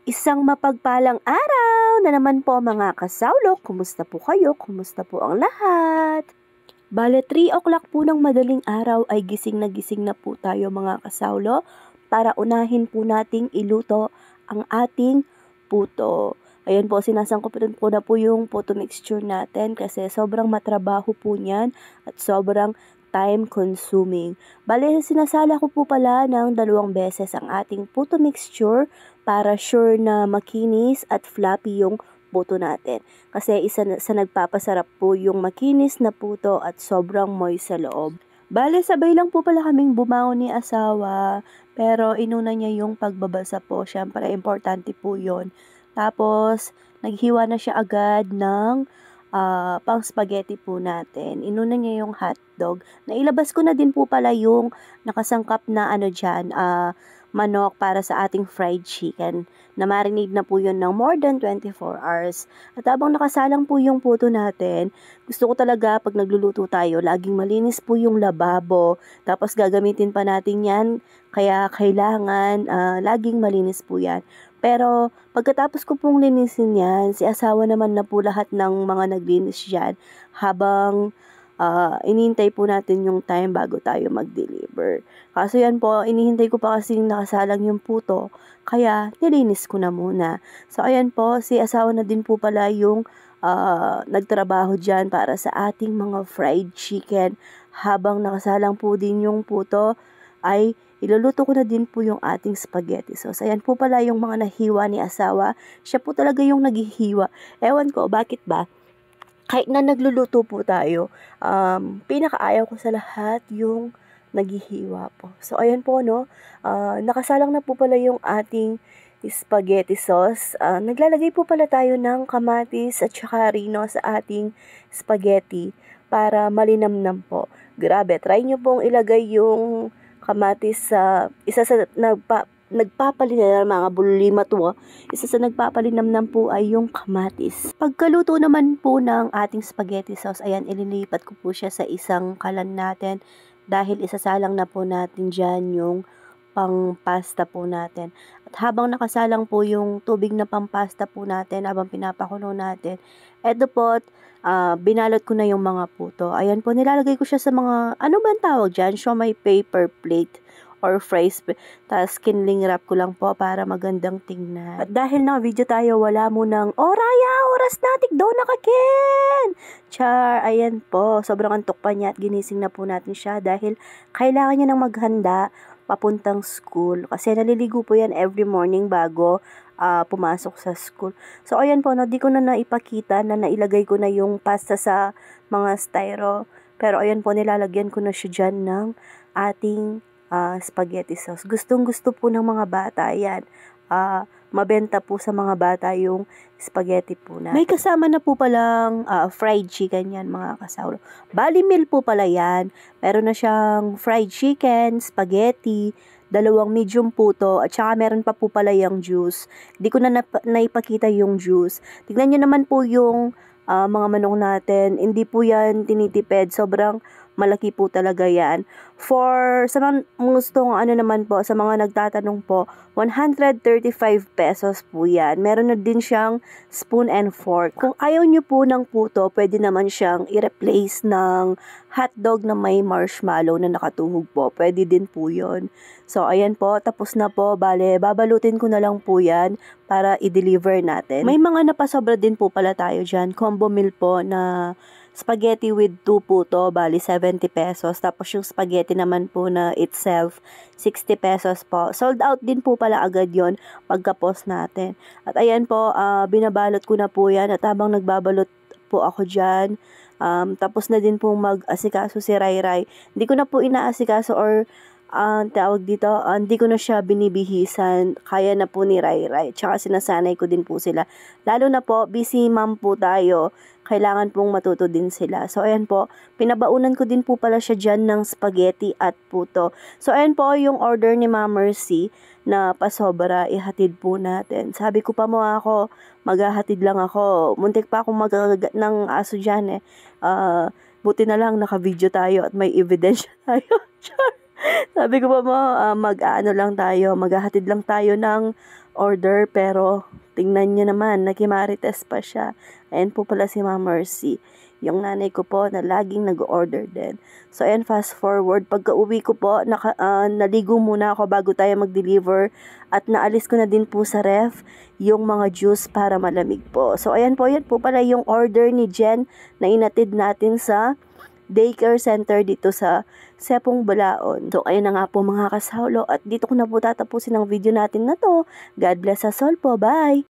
Isang mapagpalang araw na naman po mga kasawlok. Kumusta po kayo? Kumusta po ang lahat? Bale 3 o'clock po ng madaling araw ay gising na po tayo mga kasawlo para unahin po nating iluto ang ating puto. Ayan po, sinasangkutan ko na po yung puto mixture natin kasi sobrang matrabaho po niyan at sobrang time consuming. Bale, sinasala ko po pala ng 2 beses ang ating puto mixture para sure na makinis at fluffy yung puto natin. Kasi isa sa nagpapasarap po yung makinis na puto at sobrang moist sa loob. Bale, sabay lang po pala kaming bumangon ni asawa, pero inuna niya yung pagbabasa po. Siyempre, importante po yon. Tapos, naghiwa na siya agad ng pang spaghetti po natin. Inuna niya yung hotdog. Nailabas ko na din po pala yung nakasangkap na manok para sa ating fried chicken. Na-marinate na po yun ng more than 24 hours. At habang nakasalang po yung puto natin, gusto ko talaga pag nagluluto tayo, laging malinis po yung lababo. Tapos gagamitin pa natin yan, kaya kailangan laging malinis po yan. Pero pagkatapos ko pong linisin yan, si asawa naman na po lahat ng mga naglinis dyan habang inihintay po natin yung time bago tayo mag-deliver. Kaso yan po, inihintay ko pa kasi nakasalang yung puto, kaya nilinis ko na muna. So ayan po, si asawa na din po pala yung nagtrabaho dyan para sa ating mga fried chicken. Habang nakasalang po din yung puto, ay iluluto ko na din po yung ating spaghetti sauce. Ayan po pala yung mga nahiwa ni asawa. Siya po talaga yung naghihiwa. Ewan ko, bakit ba? Kahit na nagluluto po tayo, pinakaayaw ko sa lahat yung naghihiwa po. So, ayan po, no? Nakasalang na po pala yung ating spaghetti sauce. Naglalagay po pala tayo ng kamatis at saka rino sa ating spaghetti para malinamnam po. Grabe, try nyo pong ilagay yung kamatis sa isa sa nagpapalinam mga bulima to. Isa sa nagpapalinamnam po ay yung kamatis. Pagkaluto naman po ng ating spaghetti sauce, ayan, ililipat ko po siya sa isang kalan natin dahil isasalang na po natin dyan yung pang pasta po natin. At habang nakasalang po yung tubig na pang pasta po natin, habang pinapakulo natin, eto po, binalot ko na yung mga puto. Ayan po, nilalagay ko siya sa mga, ano ba ang tawag dyan? Siomai paper plate or fries, tapos kinling wrap ko lang po para magandang tingnan. At dahil naka-video tayo, wala mo ng, Raya, oras natik daw nakakin! Char, ayan po, sobrang antok pa niya at ginising na po natin siya dahil kailangan niya nang maghanda papuntang school. Kasi naliligo po yan every morning bago pumasok sa school. So, ayan po, no, di ko na naipakita na nailagay ko na yung pasta sa mga styro. Pero, ayan po, nilalagyan ko na siya dyan ng ating spaghetti sauce. Gustong-gusto po ng mga bata yan. Mabenta po sa mga bata yung spaghetti po na. May kasama na po palang fried chicken yan mga kasawlo. Bali meal po pala yan. Meron na siyang fried chicken, spaghetti, 2 medium puto, at saka meron pa po pala yung juice. Hindi ko na naipakita yung juice. Tignan nyo naman po yung mga manok natin. Hindi po yan tinitipid. Sobrang malaki po talaga yan. For sa mga gustong naman po, sa mga nagtatanong po, 135 pesos po yan. Meron na din siyang spoon and fork. Kung ayaw nyo po ng puto, pwede naman siyang i-replace ng hotdog na may marshmallow na nakatuhog po. Pwede din po yun. So, ayan po, tapos na po. Bale, babalutin ko na lang po yan para i-deliver natin. May mga napasobra din po pala tayo dyan. Combo meal po na spaghetti with 2 puto, bali 70 pesos. Tapos yung spaghetti naman po na itself, 60 pesos po. Sold out din po pala agad yon pagka-post natin. At ayan po, binabalot ko na po yan. At habang nagbabalot po ako dyan, tapos na din po mag-asikaso si Rai Rai. Hindi ko na po inaasikaso or tawag dito, hindi ko na siya binibihisan, kaya na po ni Rai Rai. Tsaka sinasanay ko din po sila. Lalo na po, busy mom po tayo, kailangan pong matuto din sila. So, ayan po, pinabaunan ko din po pala siya dyan ng spaghetti at puto. So, ayan po yung order ni Ma'am Mercy na pasobra, ihatid po natin. Sabi ko pa mo ako, maghahatid lang ako. Muntik pa akong magagat ng aso dyan eh. Buti na lang naka-video tayo at may evidence tayo. Sabi ko pa mo, mag-ano lang tayo, maghahatid lang tayo ng order, pero tingnan nyo naman, nagimarites pa siya. Ayan po pala si Ma'am Mercy, yung nanay ko po na laging nag-order din. So ayan, fast forward, pagka uwi ko po, naligo muna ako bago tayo mag-deliver, at naalis ko na din po sa ref yung mga juice para malamig po. So ayan po, yan po pala yung order ni Jen na inatid natin sa daycare center dito sa Sepong, Bulaon. So, ayun na nga po mga kasaulo, at dito ko na po tatapusin ang video natin na to. God bless us all po. Bye!